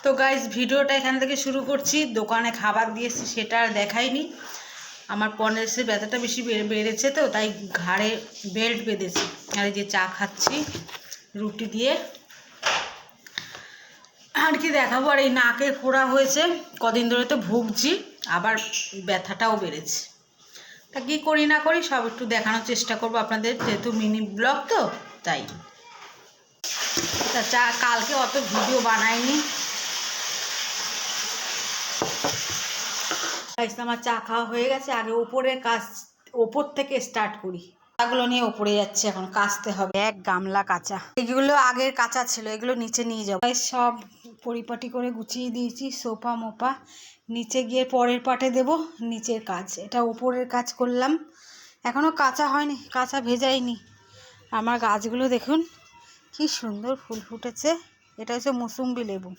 তো গাইস ভিডিওটা এখান থেকে শুরু করছি। দোকানে খাবার দিয়েছি সেটা আর দেখাইনি। আমার পনেরোসে ব্যথাটা বেশি বেড়েছে, তো তাই ঘাড়ে বেল্ট বেঁধেছি। আর এই যে চা খাচ্ছি রুটি দিয়ে। আর কি দেখাবো, আর এই নাকে ফোড়া হয়েছে, কদিন ধরে তো ভুগছি, আবার ব্যথাটাও বেড়েছে। তা কী করি না করি সব একটু দেখানোর চেষ্টা করবো আপনাদের, যেহেতু মিনি ব্লগ তো তাই। তা চা কালকে অত ভিডিও বানাইনি। আমার চা খাওয়া হয়ে গেছে। আগে ওপরের কাজ ওপর থেকে স্টার্ট করি। চাগুলো নিয়ে ওপরে যাচ্ছে, এখন কাচতে হবে। এক গামলা কাঁচা, এগুলো আগের কাঁচা ছিল, এগুলো নিচে নিয়ে যাবো। সব পরিপাটি করে গুছিয়ে দিয়েছি, সোফা মোপা। নিচে গিয়ে পরের পাটে দেব নিচের কাজ। এটা ওপরের কাজ করলাম, এখনও কাঁচা হয়নি, কাঁচা ভেজাইনি। আমার গাছগুলো দেখুন কি সুন্দর ফুল ফুটেছে। এটা হচ্ছে মুসুম্বি লেবু।